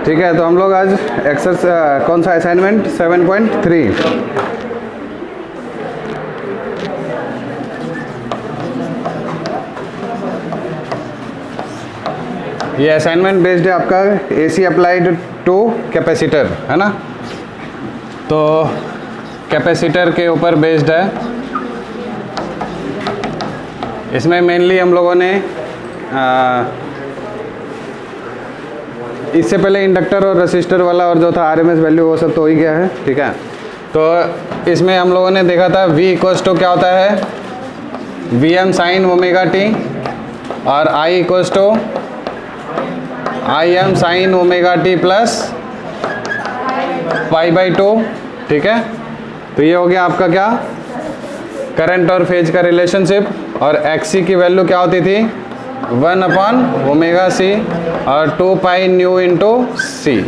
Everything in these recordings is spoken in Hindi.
ठीक है, तो हम लोग आज एक्सरसाइज कौन सा असाइनमेंट 7.3 ये असाइनमेंट बेस्ड है आपका एसी अप्लाइड टू कैपेसिटर, है ना। तो कैपेसिटर के ऊपर बेस्ड है। इसमें मेनली हम लोगों ने इससे पहले इंडक्टर और रेसिस्टर वाला और जो था आरएमएस वैल्यू वो सब तो हो ही गया है, ठीक है। तो इसमें हम लोगों ने देखा था V इक्वल्स टू क्या होता है, Vm साइन ओमेगा टी, और I equals to Im sine omega T plus π/2, ठीक है। तो ये हो गया आपका क्या, करंट और फेज का रिलेशनशिप। और XC की वैल्यू क्या होती थी, 1/ωc और 2 पाई न्यू इंटू सी,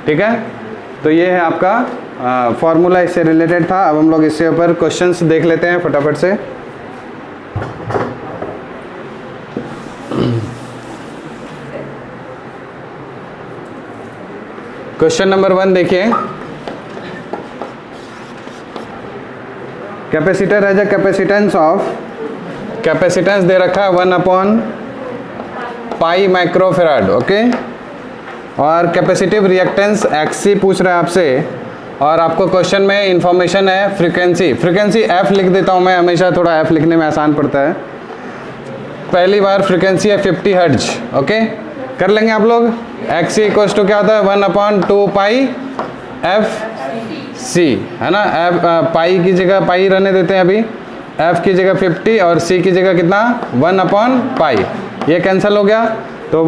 ठीक है। तो ये है आपका फॉर्मूला, इससे रिलेटेड था। अब हम लोग इसके ऊपर क्वेश्चंस देख लेते हैं फटाफट से। क्वेश्चन नंबर 1 देखिए, capacitor as a capacitance of, capacitance दे रखा है 1/π माइक्रोफेराड, ओके। और कैपेसिटिव रिएक्टेंस XC पूछ रहा है आपसे, और आपको क्वेश्चन में इंफॉर्मेशन है फ्रीक्वेंसी। फ्रीक्वेंसी F लिख देता हूँ मैं, हमेशा थोड़ा F लिखने में आसान पड़ता है। पहली बार फ्रीक्वेंसी है 50 हर्ट्ज, ओके। कर लेंगे आप लोग। XC इक्वल्स टू क्या होता है, 1/2π FC, है ना। पाई की जगह पाई रहने देते हैं अभी, F की जगह 50 और C की जगह कितना, 1/π। ये कैंसिल हो गया, तो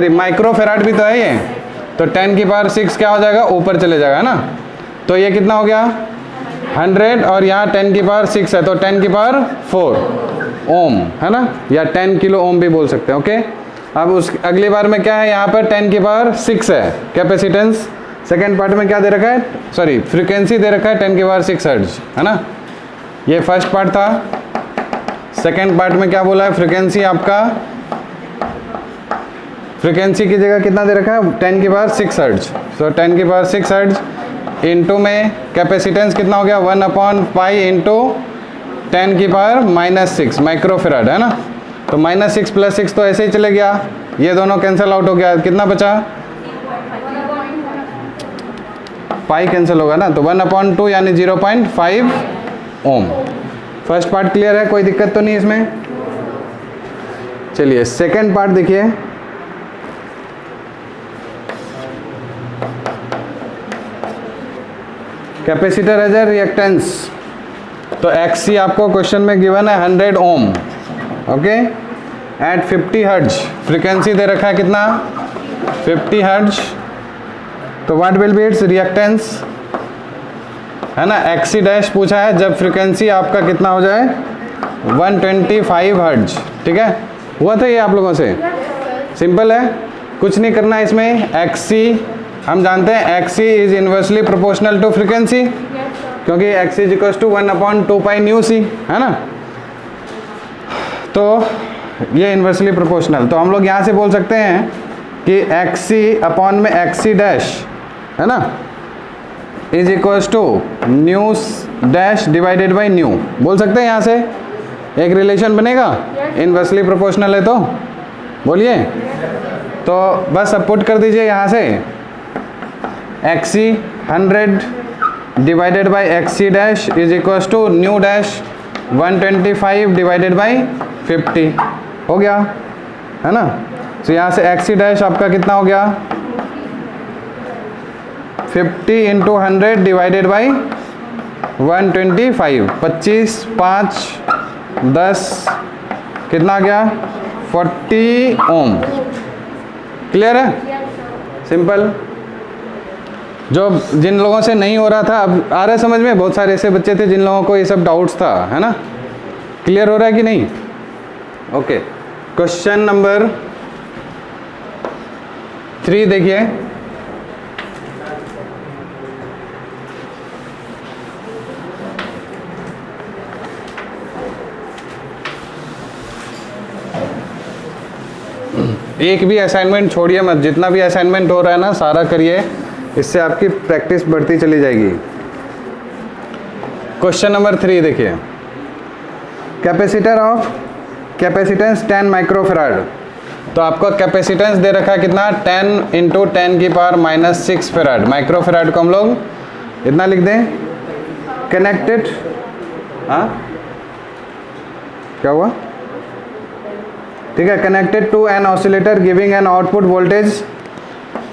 माइक्रोफेराड भी तो है ये, तो 10⁻6 क्या हो जाएगा, ऊपर चले जाएगा, है ना। तो ये कितना हो गया 100, और यहाँ 10⁻6 है तो 10⁻4 ओम, है ना, या 10 किलो ओम भी बोल सकते हैं, ओके। अब उस अगली बार में क्या है, यहाँ पर 10⁻6 है कैपेसिटेंस। सेकेंड पार्ट में क्या दे रखा है, सॉरी फ्रीक्वेंसी दे रखा है 10⁻6 हर्ट्ज, है ना। ये फर्स्ट पार्ट था। सेकेंड पार्ट में क्या बोला है, फ्रीक्वेंसी आपका, फ्रीक्वेंसी की जगह कितना दे रखा है, 10⁻6 हर्ट्ज। सो 10⁻6 हर्ट्ज इंटू में कैपेसिटेंस कितना हो गया, 1/π इंटू 10⁻⁻6 माइक्रोफेराड, है ना। तो -6 + 6 तो ऐसे ही चले गया, ये दोनों कैंसिल आउट हो गया, कितना बचा, पाई कैंसिल होगा ना, तो 1/2 यानी 0.5 ओम। फर्स्ट पार्ट क्लियर है, कोई दिक्कत तो नहीं इसमें। चलिए सेकेंड पार्ट देखिए, कैपेसिटर एज अ रिएक्टेंस। तो XC आपको क्वेश्चन में गिवन है 100 ओम, ओके, एट 50 हर्ट्ज। फ्रीक्वेंसी दे रखा है कितना, 50 हर्ट्ज। तो what will B it's reactance, है ना। XC डैश पूछा है जब फ्रीक्वेंसी आपका कितना हो जाए, 125 हर्ट्ज, ठीक है। हुआ था ये आप लोगों से, सिंपल है, कुछ नहीं करना है इसमें। XC हम जानते हैं XC is inversely proportional to frequency, क्योंकि XC is equals to 1/2π nu C, है ना। तो ये इनवर्सली प्रोपोर्शनल, तो हम लोग यहाँ से बोल सकते हैं कि XC अपॉन में XC डैश, है ना, is equals to nu dash divided by nu, बोल सकते हैं। यहाँ से एक रिलेशन बनेगा, इनवर्सली प्रोपोर्शनल है तो बोलिए। तो बस अब पुट कर दीजिए यहाँ से, XC 100 divided by XC dash is equals to nu dash 125 divided by 50, हो गया, है ना। तो यहाँ से XC डैश आपका कितना हो गया, 50 इंटू 100 डिवाइडेड बाई 125, 25 5 10 कितना आ गया, 40 ओम। क्लियर है, सिंपल। जो जिन लोगों से नहीं हो रहा था, अब आ रहा है समझ में। बहुत सारे ऐसे बच्चे थे जिन लोगों को ये सब डाउट्स था, है ना। क्लियर हो रहा है कि नहीं, ओके। क्वेश्चन नंबर 3 देखिए, एक भी असाइनमेंट छोड़िए मत, जितना भी असाइनमेंट हो रहा है ना सारा करिए, इससे आपकी प्रैक्टिस बढ़ती चली जाएगी। क्वेश्चन नंबर 3 देखिए, कैपेसिटर ऑफ कैपेसिटेंस 10 माइक्रोफेराड। तो आपका कैपेसिटेंस दे रखा है कितना, 10 इंटू 10 की पावर माइनस 6 फेराड। माइक्रोफेराड को हम लोग इतना लिख दें, कनेक्टेड, हाँ क्या हुआ, ठीक है, connected to an oscillator giving an output voltage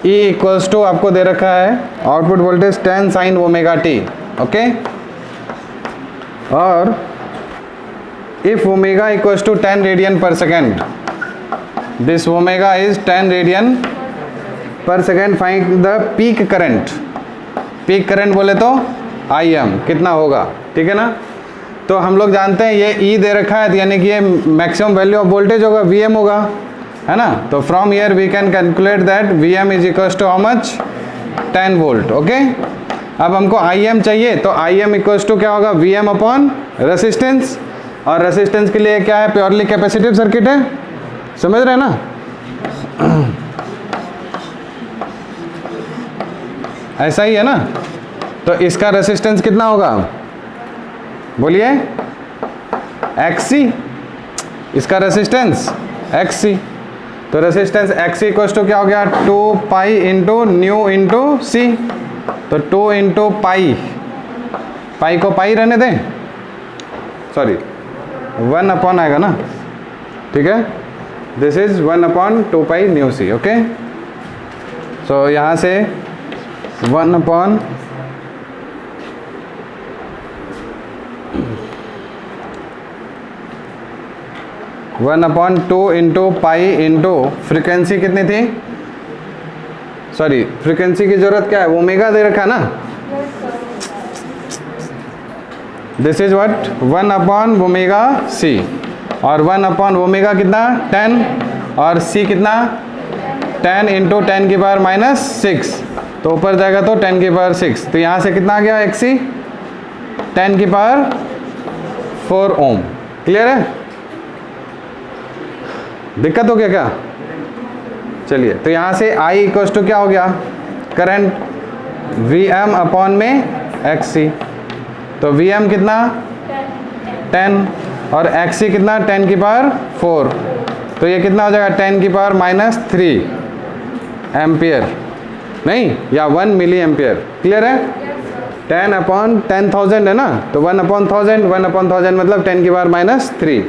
E equals to, आपको दे रखा है output voltage 10 sine omega T, okay. और if omega equals to 10 radian per second, this omega is 10 radian per second, find the peak current. Peak current बोले तो IM कितना होगा, ठीक है ना। तो हम लोग जानते हैं ये E दे रखा है, यानी कि ये मैक्सिमम वैल्यू ऑफ वोल्टेज होगा, VM होगा, है ना। तो from here we can calculate that VM is equals to how much, 10 volt, okay. अब हमको IM चाहिए, तो IM इक्वल्स टू क्या होगा, VM अपॉन रेसिस्टेंस। और रेसिस्टेंस के लिए क्या है, प्योरली कैपेसिटिव सर्किट है, समझ रहे हैं ना। ऐसा ही है ना। तो इसका रेसिस्टेंस कितना होगा, बोलिए, XC, इसका रेसिस्टेंस XC। तो रेसिस्टेंस XC इक्वल्स टू क्या हो गया, 2 pi into new into C। तो 2 इंटू पाई, पाई को पाई रहने दें, सॉरी 1 अपॉन आएगा ना, ठीक है। This is 1 upon 2 pi nu C, okay. So यहाँ से 1 upon 1/2 into pi into frequency कितनी थी, सॉरी फ्रिक्वेंसी की जरूरत क्या है, ओमेगा दे रखा ना। दिस इज व्हाट, 1/ओमेगा C। और 1/ओमेगा कितना, 10, और C कितना, 10 इंटू 10 की पावर माइनस 6। तो ऊपर जाएगा तो 10 की पावर 6। तो यहाँ से कितना आ गया XC, 10 की पावर 4 ओम। क्लियर है, दिक्कत हो गया क्या, चलिए। तो यहाँ से I इक्वल्स टू क्या हो गया, करंट VM अपॉन में XC। तो VM कितना, 10, और XC कितना, 10 की पावर 4। तो ये कितना हो जाएगा, 10 की पावर माइनस 3 एम्पियर, नहीं, या 1 मिली एम्पियर। क्लियर है, 10 अपॉन 10,000 है ना, तो 1/1000, 1/1000 मतलब 10 की पावर माइनस 3,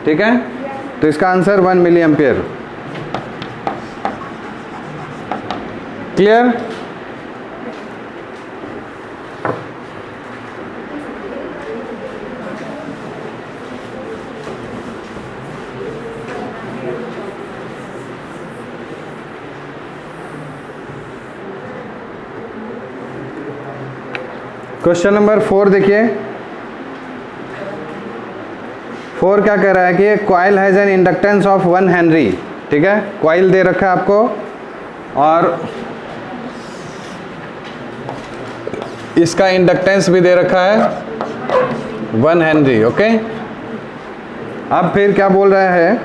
ठीक है। तो इसका answer 1 milli ampere. Clear, question number 4 देखिए। 4 क्या कह रहा है कि coil has an inductance of 1 henry, ठीक है। कॉइल दे रखा है आपको, और इसका इंडक्टेंस भी दे रखा है 1 हेनरी, ओके। अब फिर क्या बोल रहा है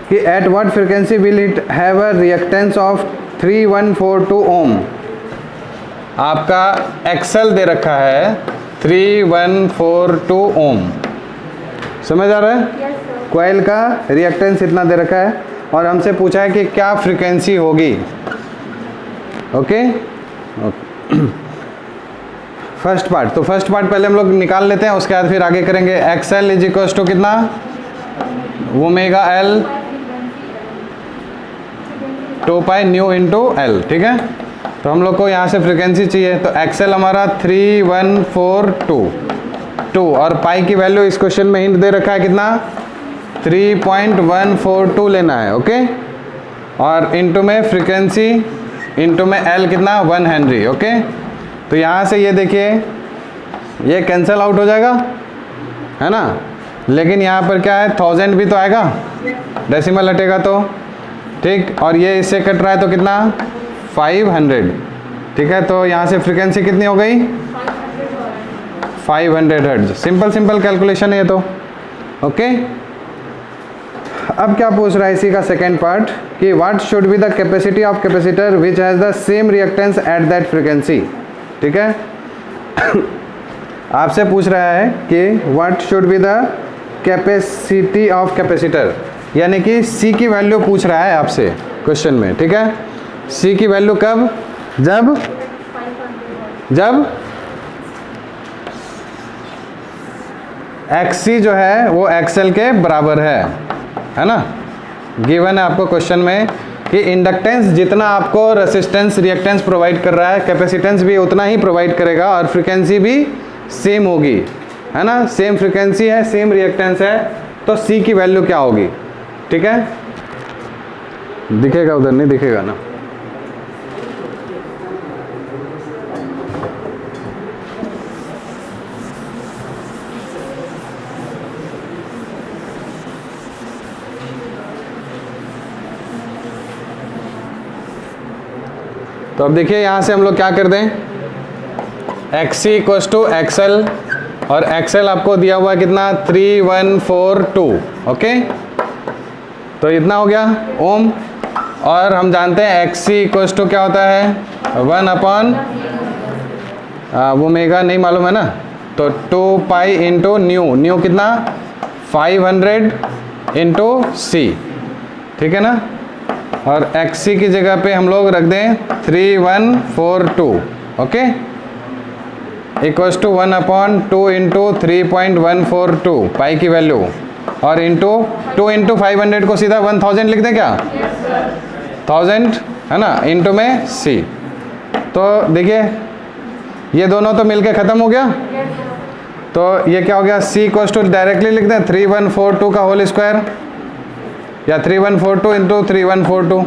कि at what frequency will it have a reactance of 3142 ओम। आपका एक्सेल दे रखा है 3142 ओम, समझ आ रहा है। कॉइल का रिएक्टेंस इतना दे रखा है, और हमसे पूछा है कि क्या फ्रीक्वेंसी होगी, ओके। फर्स्ट पार्ट, तो फर्स्ट पार्ट पहले हम लोग निकाल लेते हैं, उसके बाद फिर आगे करेंगे। एक्सएल इज इक्वल्स टू कितना, omega L 2 pi new into L, ठीक है। तो हम लोग को यहाँ से फ्रीक्वेंसी चाहिए, तो एक्सएल हमारा 3142, और पाई की वैल्यू इस क्वेश्चन में हिंट दे रखा है कितना, 3.142 लेना है, ओके। और इंटू में फ्रीक्वेंसी, इंटू में एल कितना, 1 हेनरी, ओके। तो यहाँ से ये देखिए, ये कैंसिल आउट हो जाएगा, है ना। लेकिन यहाँ पर क्या है, 1000 भी तो आएगा, डेसिमल हटेगा तो, ठीक। और ये इससे कट रहा है तो कितना, 500, ठीक है। तो यहाँ से फ्रीक्वेंसी कितनी हो गई, 500 हर्ट्ज। सिंपल कैलकुलेशन है ये तो, ओके। अब क्या पूछ रहा है इसी का सेकेंड पार्ट कि what should be the capacity of capacitor which has the same reactance at that frequency. ठीक है आपसे पूछ रहा है कि what should be the capacity of capacitor, यानी कि सी की वैल्यू पूछ रहा है आपसे क्वेश्चन में। ठीक है सी की वैल्यू कब, जब XC जो है वो XL के बराबर है ना। गिवन है आपको क्वेश्चन में कि इंडक्टेंस जितना आपको रेसिस्टेंस रिएक्टेंस प्रोवाइड कर रहा है, कैपेसिटेंस भी उतना ही प्रोवाइड करेगा और फ्रीक्वेंसी भी सेम होगी, है ना। सेम फ्रीक्वेंसी है, सेम रिएक्टेंस है, तो C की वैल्यू क्या होगी। ठीक है दिखेगा, उधर नहीं दिखेगा ना। तो अब देखिए यहाँ से हम लोग क्या कर दें, XC इक्वल्स टू XL और XL आपको दिया हुआ है कितना 3142। ओके तो इतना हो गया ओम। और हम जानते हैं XC इक्वल्स टू क्या होता है 1 अपॉन वो मेगा नहीं मालूम है ना, तो 2 पाई इंटू न्यू कितना 500 इंटू C। ठीक है ना। और XC की जगह पे हम लोग रख दें 3142। Okay equals to 1 upon 2 into 3.142 pi की वैल्यू, और इंटू 2 इंटू 500 को सीधा 1000 लिख दें क्या, 1000 है ना, इंटू में C। तो देखिए ये दोनों तो मिलके ख़त्म हो गया, तो ये क्या हो गया C इक्वल्स टू डायरेक्टली लिख दें 3142 का होल स्क्वायर, या 3142 इंटू 3142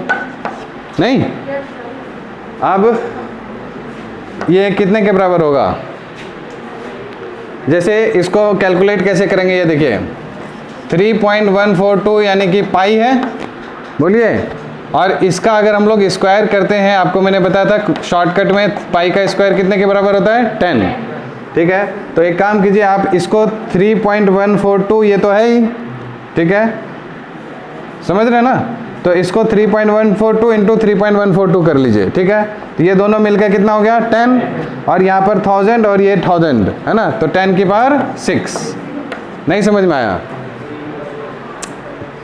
नहीं। अब ये कितने के बराबर होगा, जैसे इसको कैलकुलेट कैसे करेंगे ये देखिए 3.142 यानी कि पाई है, बोलिए। और इसका अगर हम लोग स्क्वायर करते हैं, आपको मैंने बताया था शॉर्टकट में पाई का स्क्वायर कितने के बराबर होता है 10। ठीक है तो एक काम कीजिए आप इसको 3.142 ये तो है ही, ठीक है समझ रहे हैं ना, तो इसको 3.142 इंटू 3.142 कर लीजिए। ठीक है तो ये दोनों मिलकर कितना हो गया 10, और यहाँ पर 1000 और ये 1000 है ना, तो 10 की पावर 6। नहीं समझ में आया,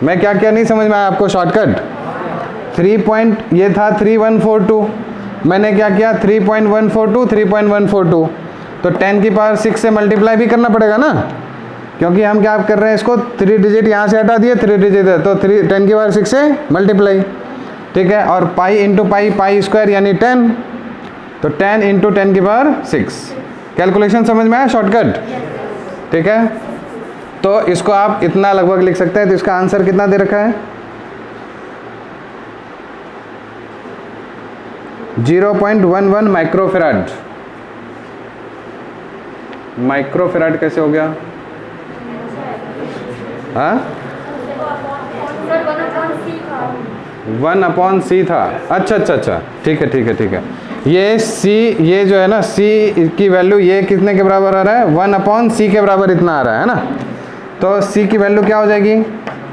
मैं क्या क्या नहीं समझ में आया आपको। शॉर्टकट 3 ये था 3142, मैंने क्या किया 3.142 3.142, तो 10 की पावर 6 से मल्टीप्लाई भी करना पड़ेगा ना, क्योंकि हम क्या कर रहे हैं इसको 3 डिजिट यहाँ से हटा दिए, 3 डिजिट है तो 10 की पावर 6 से मल्टीप्लाई। ठीक है और पाई इंटू पाई स्क्वायर यानी 10, तो 10 इंटू 10 की पावर 6। कैलकुलेशन समझ में आया शॉर्टकट। ठीक है तो इसको आप इतना लगभग लिख सकते हैं। तो इसका आंसर कितना दे रखा है 0.11 माइक्रोफेराड। माइक्रोफेराड कैसे हो गया, हाँ 1/C था। अच्छा ठीक है ये C, ये जो है ना C की वैल्यू ये कितने के बराबर आ रहा है 1/C के बराबर इतना आ रहा है ना, तो C की वैल्यू क्या हो जाएगी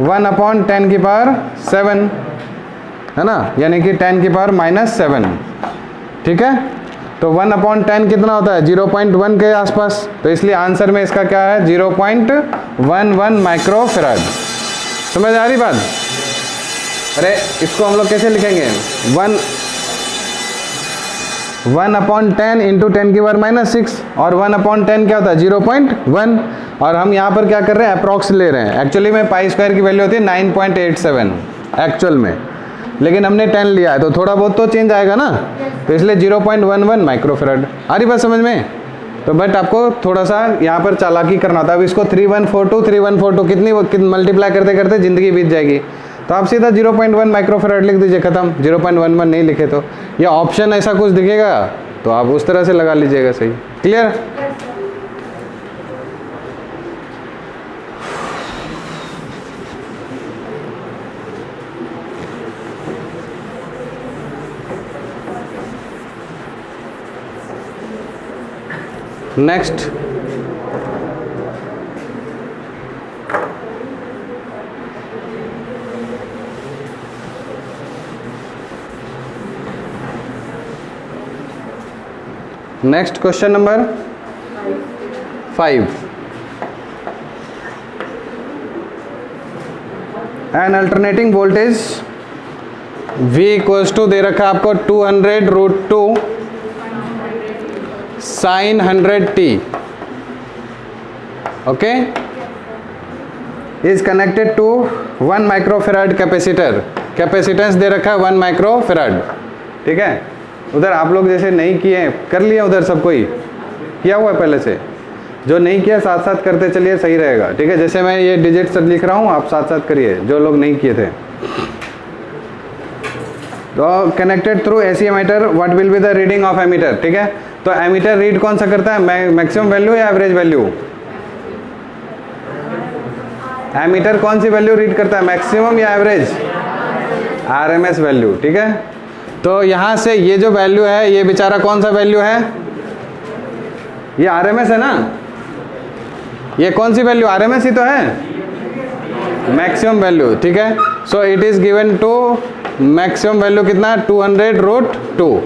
1/10 की पावर 7 है ना, यानी कि 10 की पावर -7। ठीक है तो 1/10 कितना होता है 0.1 के आसपास, तो इसलिए आंसर में इसका क्या है 0.11 माइक्रोफेराड। समझ आ रही बात। अरे इसको हम लोग कैसे लिखेंगे 1/10 इंटू 10 की पावर -6, और 1/10 क्या होता है 0.1, और हम यहाँ पर क्या कर रहे हैं अप्रॉक्स ले रहे हैं। एक्चुअली में पाई स्क्वायर की वैल्यू होती है 9.87 एक्चुअल में, लेकिन हमने 10 लिया है तो थोड़ा बहुत तो चेंज आएगा ना, तो इसलिए 0.11 माइक्रोफेराड। आ रही बात समझ में। तो बट आपको थोड़ा सा यहाँ पर चालाकी करना होता है। अब इसको 3142 कितनी मल्टीप्लाई करते करते ज़िंदगी बीत जाएगी, तो आप सीधा 0.1 माइक्रोफेराड लिख दीजिए, ख़त्म। 0.11 नहीं लिखे तो या ऑप्शन ऐसा कुछ दिखेगा तो आप उस तरह से लगा लीजिएगा। सही clear. Next next question number 5. An alternating voltage V equals to दे रखा है आपको 200√2 sin 100t. Okay, is connected to 1 microfarad capacitor. Capacitance दे रखा है 1 माइक्रोफेराड. ठीक है, उधर आप लोग जैसे नहीं किए, कर लिया उधर सब कोई किया हुआ है पहले से. जो नहीं किया साथ साथ करते चलिए, सही रहेगा. ठीक है, जैसे मैं ये डिजिट्स लिख रहा हूँ आप साथ साथ करिए जो लोग नहीं किए थे. तो connected through AC ammeter, what will be the reading of ammeter. ठीक है, तो एमीटर रीड कौन सा करता है, मैक्सिमम वैल्यू या एवरेज वैल्यू. एमीटर कौन सी वैल्यू रीड करता है, मैक्सिमम या एवरेज, आरएमएस वैल्यू. ठीक है, तो यहाँ से ये जो वैल्यू है ये बेचारा कौन सा वैल्यू है, ये आरएमएस है ना. ये कौन सी वैल्यू, आरएमएस ही तो है, मैक्सिमम वैल्यू. ठीक है, so it is given to maximum value कितना 200√2.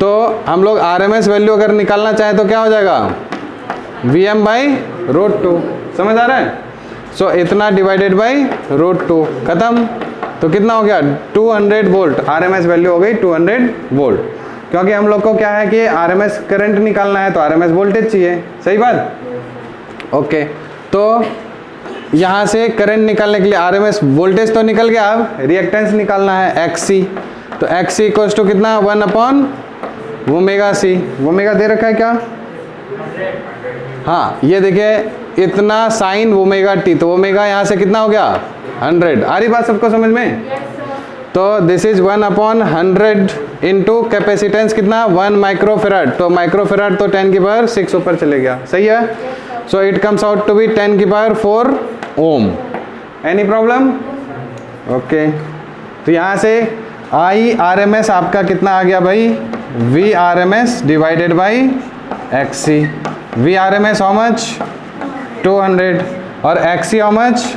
तो हम लोग आरएमएस वैल्यू अगर निकालना चाहें तो क्या हो जाएगा, Vm/√2. समझ आ रहा है. सो इतना डिवाइडेड बाई √2, खत्म. तो कितना हो गया 200 वोल्ट. आरएमएस वैल्यू हो गई 200 वोल्ट. क्योंकि हम लोग को क्या है कि आरएमएस करंट निकालना है तो आरएमएस वोल्टेज चाहिए. सही बात. ओके, तो यहाँ से करंट निकालने के लिए आरएमएस वोल्टेज तो निकल गया, अब रिएक्टेंस निकालना है XC. तो XC इक्वल्स टू कितना 1/ωc. ओमेगा दे रखा है क्या, हाँ ये देखिए इतना साइन ओमेगा टी. तो ओमेगा यहाँ से कितना हो गया 100. आ रही बात सबको समझ में. तो दिस इज 1/100 इंटू कैपेसिटेंस कितना 1 माइक्रोफेराड. तो माइक्रोफेराड तो 10⁻6 ऊपर चले गया. सही है. So it comes out to be 10⁻4 ohm. Any problem. Okay, तो यहाँ से IRMS आपका कितना आ गया भाई, VRMS divided by XC. VRMS how much 200 और XC हाउ मच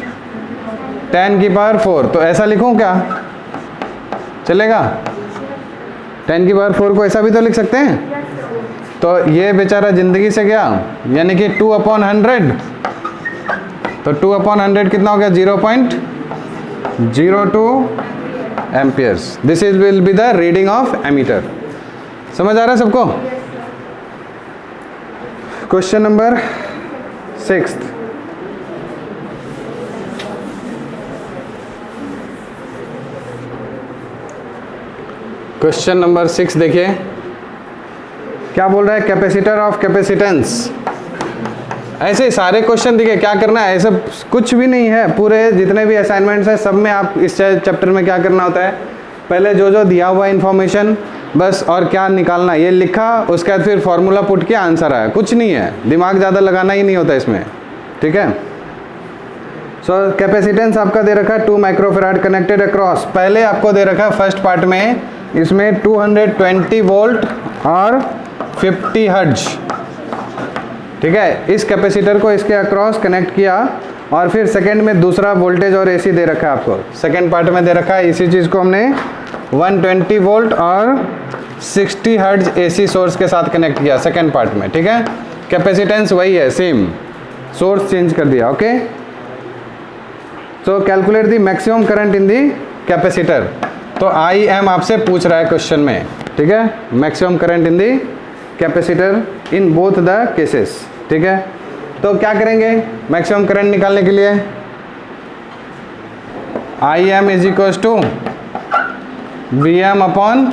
10⁻4. तो ऐसा लिखूं क्या, चलेगा. 10⁻4 को ऐसा भी तो लिख सकते हैं. तो ये बेचारा जिंदगी से गया, यानी कि 2/100. तो 2/100 कितना हो गया 0.02 amperes. This is will be the reading of ammeter. समझ आ रहा है सबको. Question number 6. क्वेश्चन नंबर 6 देखिए क्या बोल रहा है, कैपेसिटर ऑफ कैपेसिटेंस. ऐसे सारे क्वेश्चन देखिए क्या करना है, ऐसा कुछ भी नहीं है. पूरे जितने भी असाइनमेंट्स हैं सब में आप इस चैप्टर में क्या करना होता है, पहले जो जो दिया हुआ इन्फॉर्मेशन बस, और क्या निकालना ये लिखा, उसके बाद फिर फॉर्मूला पुट किया, आंसर आया. कुछ नहीं है, दिमाग ज़्यादा लगाना ही नहीं होता इसमें. ठीक है. सो कैपेसिटेंस आपका दे रखा है 2 माइक्रोफेराड कनेक्टेड अक्रॉस. पहले आपको दे रखा है फर्स्ट पार्ट में इसमें 220 वोल्ट और 50 हर्ट्ज. ठीक है, इस कैपेसिटर को इसके अक्रॉस कनेक्ट किया और फिर सेकंड में दूसरा वोल्टेज और एसी दे रखा है आपको. सेकंड पार्ट में दे रखा है इसी चीज़ को हमने 120 वोल्ट और 60 हर्ट्ज एसी सोर्स के साथ कनेक्ट किया सेकंड पार्ट में. ठीक है, कैपेसिटेंस वही है सेम, सोर्स चेंज कर दिया. Okay, so calculate the maximum current in the capacitor. तो IM आपसे पूछ रहा है क्वेश्चन में. ठीक है, maximum current in the capacitor in both the cases. ठीक है, तो क्या करेंगे मैक्सिमम करंट निकालने के लिए, IM is equals to Vm/ω,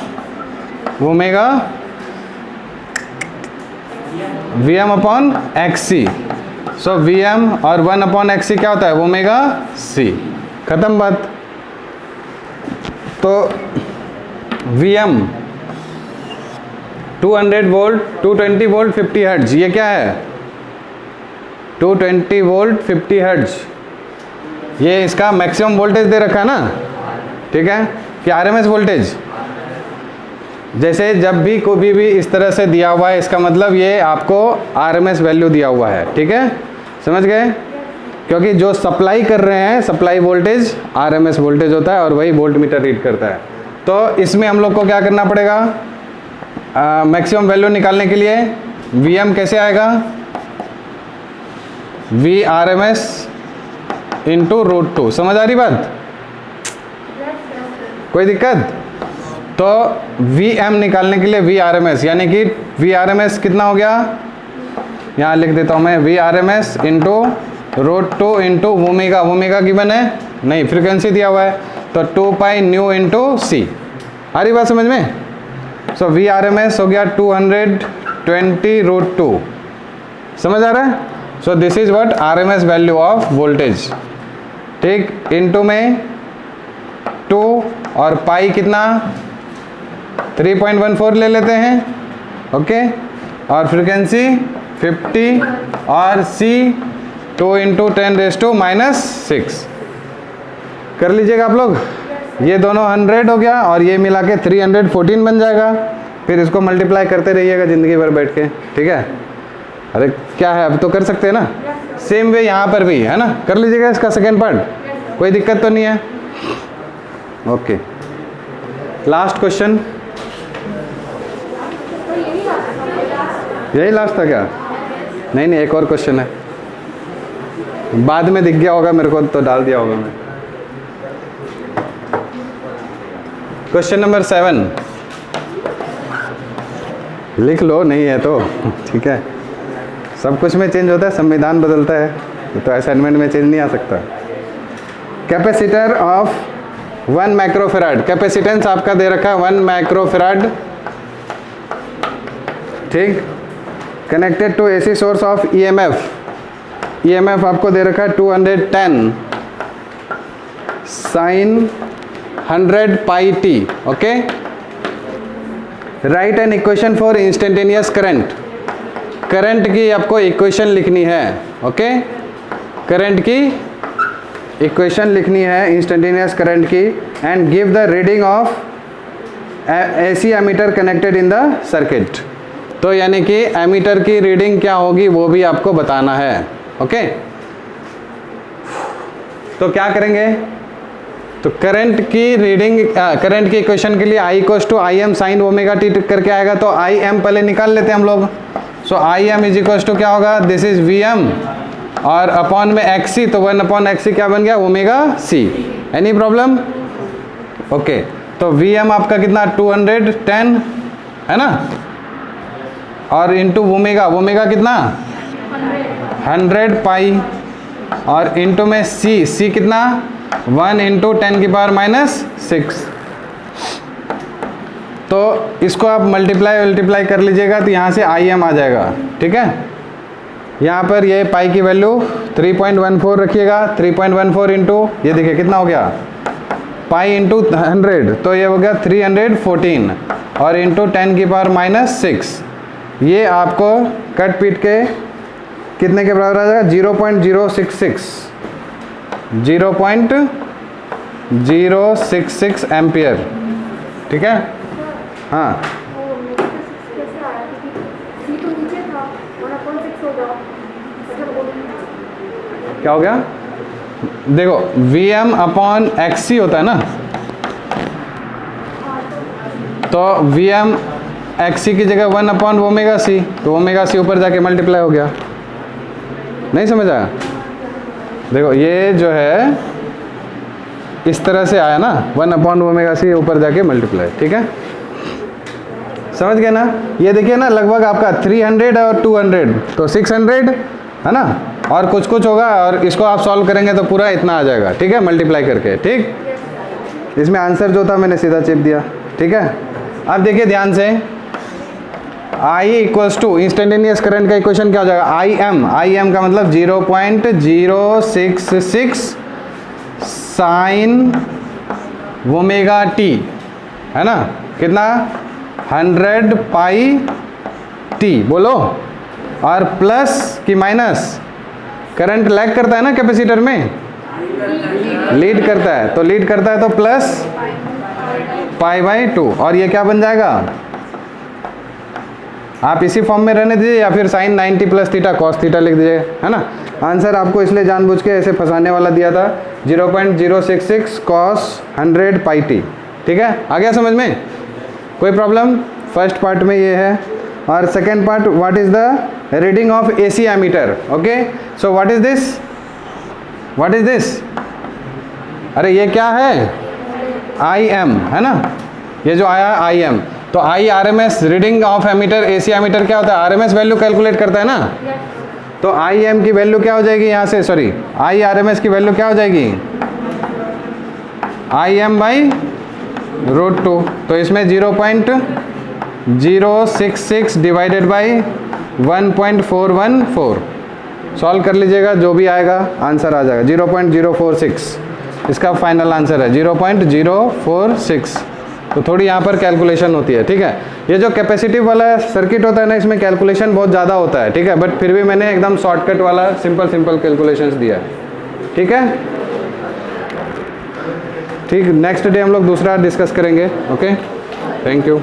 Vm/XC. So Vm और 1/XC क्या होता है ωc. खत्म बात. तो Vm 200 वोल्ट 220 वोल्ट 50 हर्ट्ज. ये क्या है 220 वोल्ट 50 हर्ट्ज. ये इसका मैक्सिमम वोल्टेज दे रखा है ना. ठीक है, कि आरएमएस वोल्टेज. जैसे जब भी कोई भी इस तरह से दिया हुआ है इसका मतलब ये आपको आरएमएस वैल्यू दिया हुआ है. ठीक है, समझ गए. क्योंकि जो सप्लाई कर रहे हैं सप्लाई वोल्टेज आरएमएस वोल्टेज होता है और वही वोल्ट मीटर रीड करता है. तो इसमें हम लोग को क्या करना पड़ेगा, मैक्सिमम वैल्यू निकालने के लिए Vm कैसे आएगा, Vrms इंटू √2। समझ आ रही बात, कोई दिक्कत? तो Vm निकालने के लिए Vrms, यानी कि Vrms कितना हो गया, यहाँ लिख देता हूँ मैं, Vrms into √2 into omega. Omega given है नहीं, फ्रीक्वेंसी दिया हुआ है, तो 2 पाई न्यू इंटू सी। आ रही बात समझ में? सो Vrms हो गया 220 √2। समझ आ रहा है? So this is what RMS value of voltage. ठीक, इनटू में 2 और पाई कितना 3.14 ले लेते हैं, ओके, और फ्रीक्वेंसी 50 और सी 2 इंटू 10⁻⁻⁶ कर लीजिएगा आप लोग। ये दोनों 100 हो गया और ये मिला के 314 बन जाएगा। फिर इसको मल्टीप्लाई करते रहिएगा ज़िंदगी भर बैठ के, ठीक है? अरे क्या है, अब तो कर सकते हैं ना। सेम वे यहाँ पर भी है ना, कर लीजिएगा इसका सेकेंड पार्ट, कोई दिक्कत तो नहीं है। ओके, लास्ट क्वेश्चन, यही लास्ट था क्या? नहीं नहीं, एक और क्वेश्चन है, बाद में दिख गया होगा मेरे को तो डाल दिया होगा मैं। क्वेश्चन नंबर 7 लिख लो, नहीं है तो ठीक है, सब कुछ में चेंज होता है, संविधान बदलता है, तो असाइनमेंट में चेंज नहीं आ सकता। कैपेसिटर ऑफ 1 माइक्रोफेराड, कैपेसिटेंस आपका दे रखा है 1 माइक्रोफेराड, ठीक, connected to AC source of EMF। EMF आपको दे रखा है 210 sin 100 pi t, okay. Write an equation for instantaneous current, current की आपको इक्वेशन लिखनी है, ओके, करंट की इक्वेशन लिखनी है इंस्टेंटेनियस करंट की, and give the reading of AC ammeter connected in the circuit. तो यानी कि एमीटर की रीडिंग क्या होगी वो भी आपको बताना है, ओके। तो क्या करेंगे, तो करंट की रीडिंग, करंट की इक्वेशन के लिए I = Im sin ω t करके आएगा, तो Im पहले निकाल लेते हैं हम लोग। सो Im = क्या होगा, दिस इज Vm और अपॉन में XC, तो 1/XC क्या बन गया, ω/C। Any problem? ओके, तो Vm आपका कितना 210 है ना, और इंटू ओमेगा, ओमेगा कितना 100 पाई, और इंटू में C कितना 1 इंटू 10⁻⁻⁶। तो इसको आप मल्टीप्लाई कर लीजिएगा, तो यहाँ से Im आ जाएगा, ठीक है। यहाँ पर ये पाई की वैल्यू 3.14 रखिएगा, 3.14 इंटू ये देखिए कितना हो गया, पाई इंटू 100, तो ये हो गया 314, और इंटू 10⁻⁻⁶। ये आपको कट पीट के कितने के बराबर आ जाएगा, 0.066 0.066 एम्पियर, ठीक है। हाँ, क्या हो गया, देखो Vm/XC होता है ना, तो Vm/XC की जगह 1/ωc, तो ω/c ऊपर जाके मल्टीप्लाई हो गया। नहीं समझ आया? देखो ये जो है इस तरह से आया ना, 1/ωc ऊपर जाके मल्टीप्लाई, ठीक है, समझ गए ना। ये देखिए ना, लगभग आपका 300 और 200, तो 600 है ना, और कुछ कुछ होगा, और इसको आप सॉल्व करेंगे तो पूरा इतना आ जाएगा, ठीक है, मल्टीप्लाई करके, ठीक। इसमें आंसर जो था मैंने सीधा चिप दिया, ठीक है। अब देखिए ध्यान से, I = इंस्टेंटेनियस करंट का इक्वेशन क्या हो जाएगा, Im का मतलब 0.066 sin ω/t है ना, कितना 100 पाई t, बोलो, और प्लस कि माइनस, करंट लैग करता है ना कैपेसिटर में, लीड करता है, तो लीड करता है तो प्लस π/2, और ये क्या बन जाएगा, आप इसी फॉर्म में रहने दीजिए, या फिर sin 90 + थीटा cos थीटा लिख दीजिए, है ना। आंसर आपको इसलिए जानबूझ के ऐसे फंसाने वाला दिया था, 0.066 cos 100 πt, ठीक है, आ गया समझ में, कोई प्रॉब्लम। फर्स्ट पार्ट में ये है, और second part what is the reading of AC ammeter. Okay, so what is this, what is this, अरे ये क्या है, IM है ना, ये जो आया IM. तो IRMS reading of ammeter AC ammeter क्या होता है, RMS वैल्यू कैलकुलेट करता है ना. तो IM की वैल्यू क्या हो जाएगी यहाँ से, सॉरी IRMS की वैल्यू क्या हो जाएगी, IM बाई √2. तो इसमें 0.066 डिवाइडेड बाई 1.414. सॉल्व कर लीजिएगा, जो भी आएगा आंसर आ जाएगा 0.046. इसका फाइनल आंसर है 0.046. तो थोड़ी यहाँ पर कैलकुलेशन होती है, ठीक है. ये जो कैपेसिटिव वाला सर्किट होता है ना, इसमें कैलकुलेशन बहुत ज़्यादा होता है, ठीक है, बट फिर भी मैंने एकदम शॉर्टकट वाला सिंपल कैलकुलेशंस दिया है, ठीक है. ठीक, नेक्स्ट डे हम लोग दूसरा डिस्कस करेंगे. Okay, thank you.